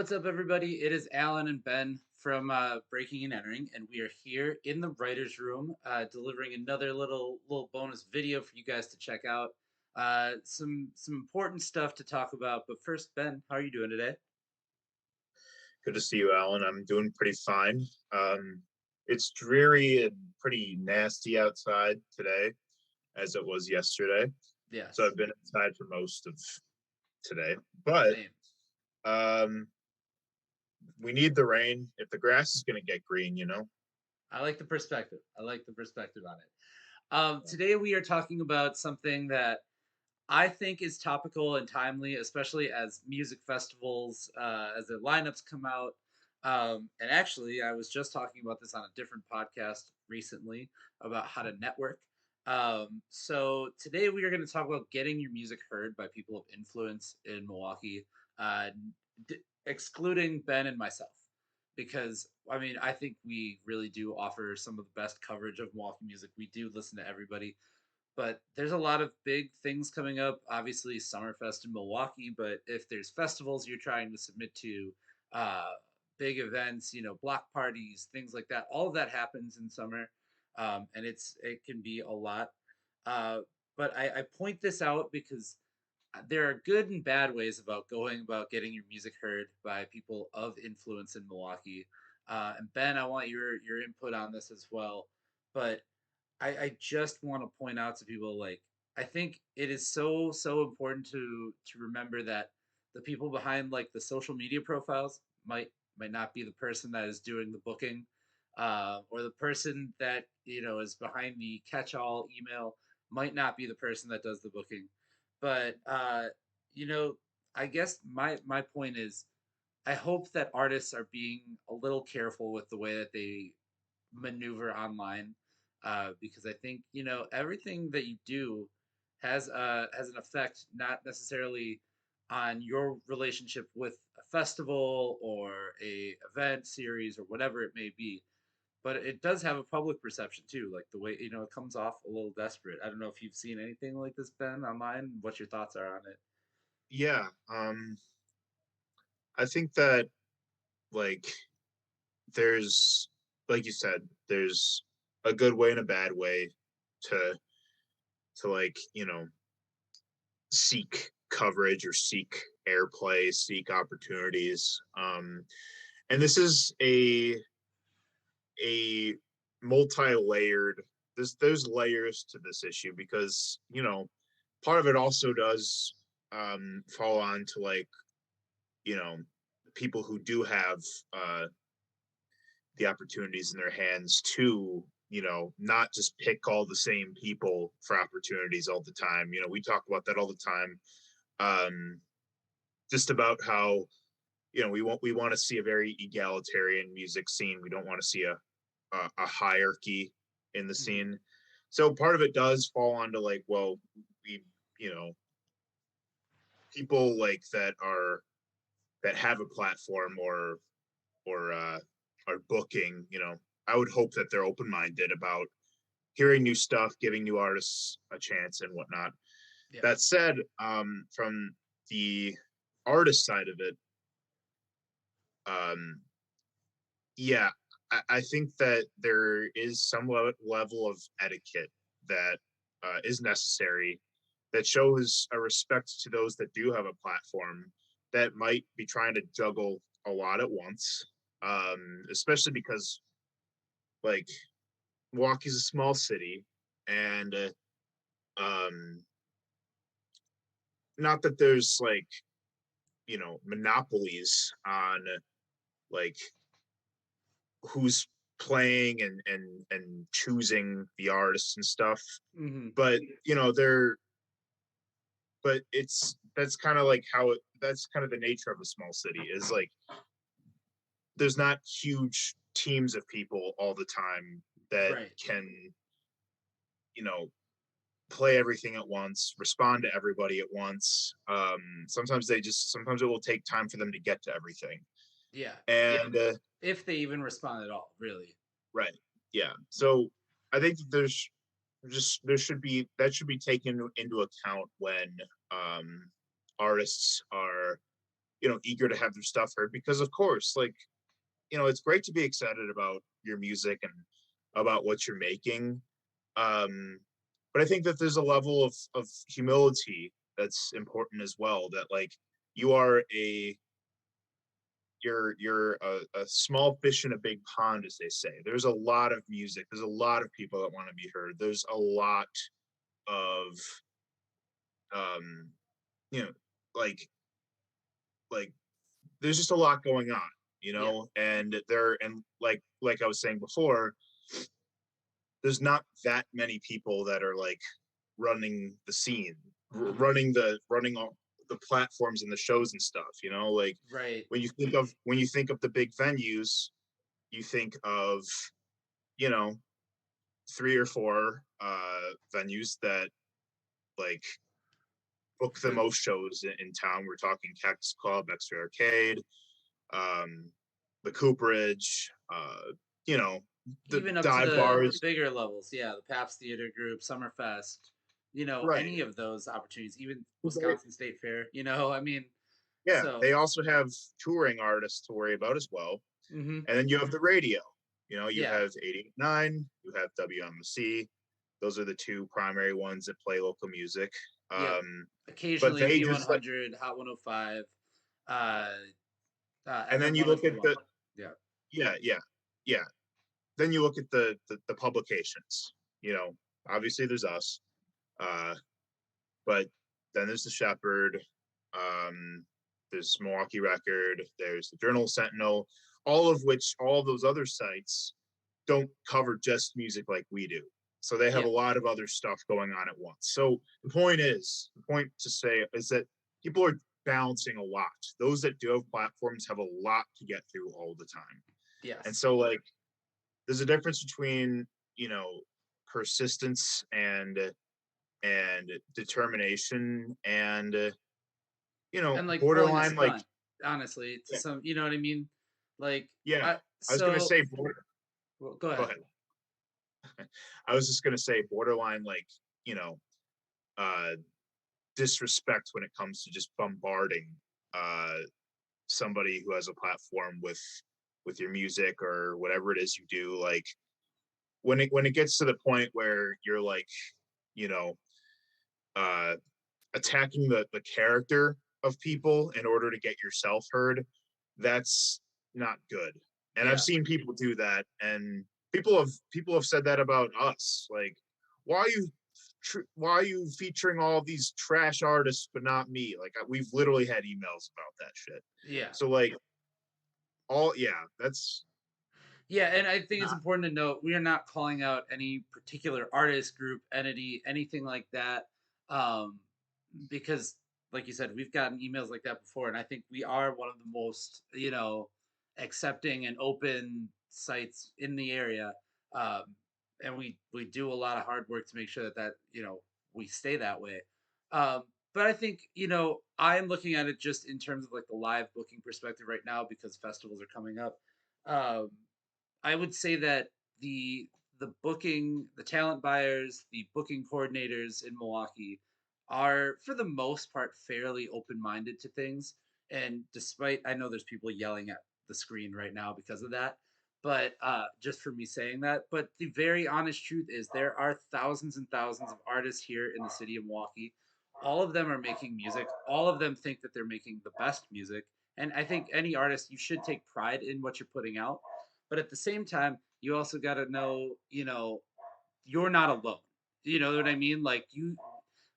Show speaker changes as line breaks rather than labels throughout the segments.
What's up, everybody? It is Alan and Ben from Breaking and Entering, and we are here in the writers' room, delivering another little bonus video for you guys to check out. Some important stuff to talk about. But first, Ben, how are you doing today?
Good to see you, Alan. I'm doing pretty fine. It's dreary and pretty nasty outside today, as it was yesterday. So
Yes,
I've been inside for most of today. But
same.
um, we need the rain if the grass is going to get green.
I like the perspective. I like the perspective on it. Today we are talking about something that I think is topical and timely, especially as music festivals, as their lineups come out. And actually, I was just talking about this on a different podcast recently about how to network. So today we are going to talk about getting your music heard by people of influence in Milwaukee, uh, excluding Ben and myself, because I mean I think we really do offer some of the best coverage of Milwaukee music. We do listen to everybody, but there's a lot of big things coming up. Obviously, Summerfest in Milwaukee, but if there's festivals you're trying to submit to, uh, big events, block parties, things like that, all of that happens in summer, and it can be a lot. Uh, but I point this out because there are good and bad ways about going about getting your music heard by people of influence in Milwaukee. And Ben, I want your input on this as well. But I just want to point out to people, like, I think it is so important to remember that the people behind, like, the social media profiles might not be the person that is doing the booking, or the person that is behind the catch-all email might not be the person that does the booking. But you know I guess my point is, I hope that artists are being a little careful with the way that they maneuver online, because I think everything that you do has an effect, not necessarily on your relationship with a festival or a event series or whatever it may be, but it does have a public perception too, like the way it comes off a little desperate. I don't know if you've seen anything like this, Ben, online. What your thoughts are on it?
Yeah. I think that, like, there's, like you said, there's a good way and a bad way to to seek coverage or seek airplay, seek opportunities. And this is a multi-layered. There's layers to this issue because part of it also does fall on to, like, you know people who do have the opportunities in their hands to not just pick all the same people for opportunities all the time. We talk about that all the time, just about how we want to see a very egalitarian music scene. We don't want to see a hierarchy in the
Hmm.
scene. So part of it does fall onto, like, well, we you know people like that have a platform or are booking. I would hope that they're open minded about hearing new stuff, giving new artists a chance and whatnot.
Yeah.
That said, from the artist side of it, um, yeah, I think that there is some level of etiquette that is necessary, that shows a respect to those that do have a platform that might be trying to juggle a lot at once, especially because, like, Milwaukee's a small city, and um, not that there's, like, monopolies on, like, who's playing and choosing the artists and stuff,
Hmm.
but they're but it's that's kind of like how that's kind of the nature of a small city, is like there's not huge teams of people all the time that
Right.
can you know play everything at once, respond to everybody at once. Sometimes it will take time for them to get to everything.
Yeah.
And
If they even respond at all, really.
right, yeah. So I think that there should be taken into account when artists are eager to have their stuff heard because, of course, like, it's great to be excited about your music and about what you're making. Um, but I think that there's a level of humility that's important as well. That like you are a you're a small fish in a big pond, as they say. There's a lot of music. There's a lot of people that want to be heard. There's a lot of um, you know, like like there's just a lot going on,
Yeah.
and like I was saying before, there's not that many people that are like running the scene,
Hmm.
running all the platforms and the shows and stuff. Like
Right.
when you think of the big venues, you think of you know three or four venues that like book the
But
most shows in town. We're talking Cactus Club, Extra Arcade, um, the Cooperage, you know, the
even up to
dive
the
bars.
bigger levels, yeah, the Paps Theater Group, Summerfest,
Right.
any of those opportunities, even
They,
Wisconsin State Fair, I mean,
yeah,
so.
they also have touring artists to worry about as well.
Hmm.
And then you have the radio. You
Yeah,
have 889, you have WMC. Those are the two primary ones that play local music.
yep.
But
Occasionally
they just like,
V100, Hot 105, uh,
and
and
then
then
you look at
1021.
the,
Yeah,
yeah, yeah, yeah. Then you look at the publications. You know, Obviously there's us, uh, but then there's the Shepherd. Um, there's Milwaukee Record. There's the Journal Sentinel. All of those other sites don't cover just music like we do. So they have
yeah,
a lot of other stuff going on at once. So the point to say is that people are balancing a lot. Those that do have platforms have a lot to get through all the time. And
yes.
so like there's a difference between, persistence and determination and
And like pulling a
borderline like
stunt, honestly, to
yeah,
some, you know what I mean? Like,
yeah. I was gonna
so,
say
well, go
go
ahead.
ahead. I was just gonna say borderline like, you know, uh disrespect when it comes to just bombarding uh somebody who has a platform with your music or whatever it is you do. Like when it gets to the point where you're like, you know, uh attacking the character of people in order to get yourself heard, that's not good. And I've
Yeah.
seen people do that, and people have said that about us. Like, why are you why are you featuring all these trash artists but not me? Like we've literally had emails about that shit.
Yeah.
So like all yeah, that's
Yeah, and I think it's
not
important to note we are not calling out any particular artist, group, entity, anything like that, um, because, like you said, we've gotten emails like that before, and I think we are one of the most, accepting and open sites in the area, um, and we do a lot of hard work to make sure that we stay that way. Um, but I think I'm looking at it just in terms of like the live booking perspective right now because festivals are coming up. Um, I would say that the talent buyers, the booking coordinators in Milwaukee are for the most part fairly open-minded to things. And despite I know there's people yelling at the screen right now because of that, but just for me saying that, but the very honest truth is there are thousands and thousands of artists here in the city of Milwaukee. All of them are making music. All of them think that they're making the best music. And I think any artist, you should take pride in what you're putting out, but at the same time, you also got to know, you're not alone. You know what I mean? Like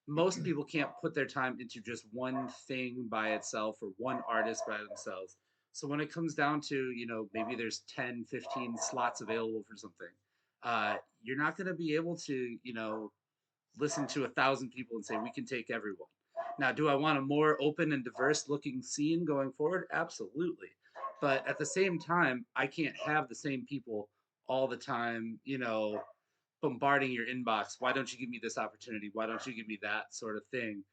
most people can't put their time into just one thing by itself or one artist by themselves. So when it comes down to, maybe there's 10, 15 slots available for something, you're not going to be able to, listen to 1,000 people and say we can take everyone. Now, do I want a more open and diverse looking scene going forward? Absolutely. But at the same time, I can't have the same people all the time, bombarding your inbox. Why don't you give me this opportunity? Why don't you give me that sort of thing?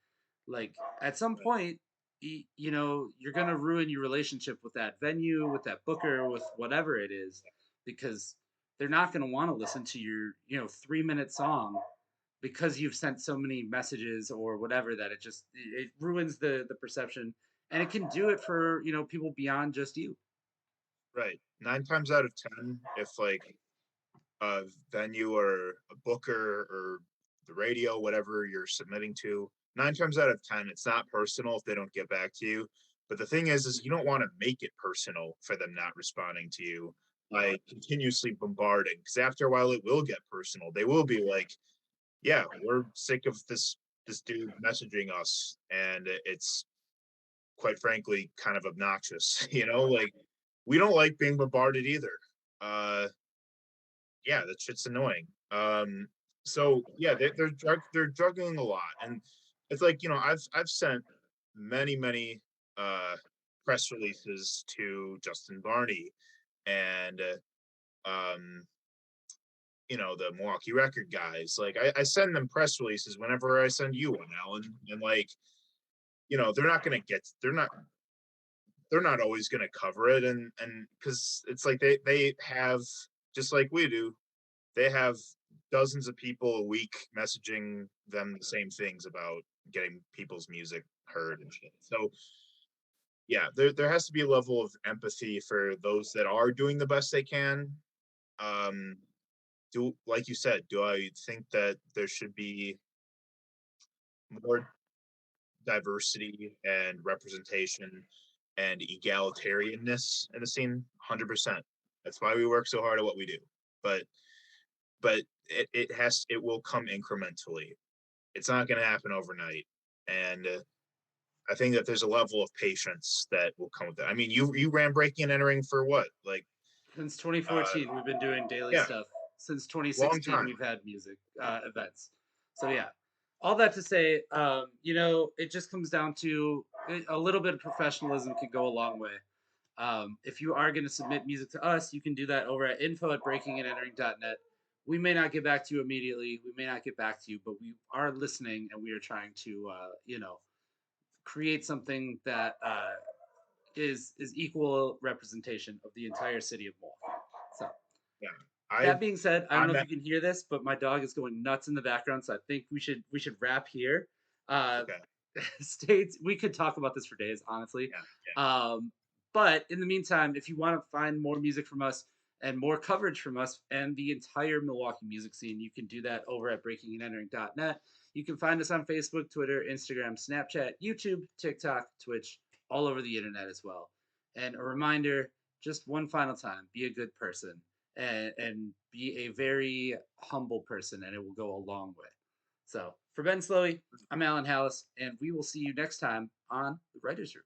Like at some point, you're going to ruin your relationship with that venue, with that booker, with whatever it is, because they're not going to want to listen to your, 3-minute song because you've sent so many messages or whatever that it ruins the perception and it can do it for people beyond just you.
Right. 9 times out of 10, if like a venue or a booker or the radio, whatever you're submitting to, 9 times out of 10, it's not personal if they don't get back to you. But the thing is you don't want to make it personal for them not responding to you by continuously bombarding. Because after a while, it will get personal. They will be like, "Yeah, we're sick of this dude messaging us," and it's quite frankly kind of obnoxious. Like we don't like being bombarded either. Uh, yeah, that shit's annoying. So yeah, they're juggling a lot, and it's like I've sent many uh press releases to Justin Barney and the Milwaukee record guys. Like I send them press releases whenever I send you one, Alan, and like they're not always gonna cover it, and because it's like they have, just like we do, they have dozens of people a week messaging them the same things about getting people's music heard and shit. So yeah, there has to be a level of empathy for those that are doing the best they can. Um, do like you said, do I think that there should be more diversity and representation and egalitarianness in the scene? 100%. That's why we work so hard at what we do. But but it will come incrementally. It's not going to happen overnight, and I think that there's a level of patience that will come with that. I mean, you ran breaking and entering for what, like
Since
uh
2014, we've been doing daily
yeah,
stuff. Since
long
2016,
time.
we've had music events. So yeah, all that to say, it just comes down to a little bit of professionalism can go a long way. If you are going to submit music to us, you can do that over at info@breakingandentering.net. We may not get back to you immediately. We may not get back to you, but we are listening and we are trying to, create something that is equal representation of the entire city of Milwaukee. So
Yeah, I
that being said, I don't know
I'm
if
at,
you can hear this, but my dog is going nuts in the background, so I think we should wrap here. Uh,
okay.
States, we could talk about this for days, honestly.
Yeah,
Um, but in the meantime, if you want to find more music from us and more coverage from us and the entire Milwaukee music scene, you can do that over at breakingandentering.net. You can find us on Facebook, Twitter, Instagram, Snapchat, YouTube, TikTok, Twitch, all over the internet as well. And a reminder, just one final time, be a good person and be a very humble person, and it will go a long way. So for Ben Slowey, I'm Alan Halas, and we will see you next time on the Writers Room.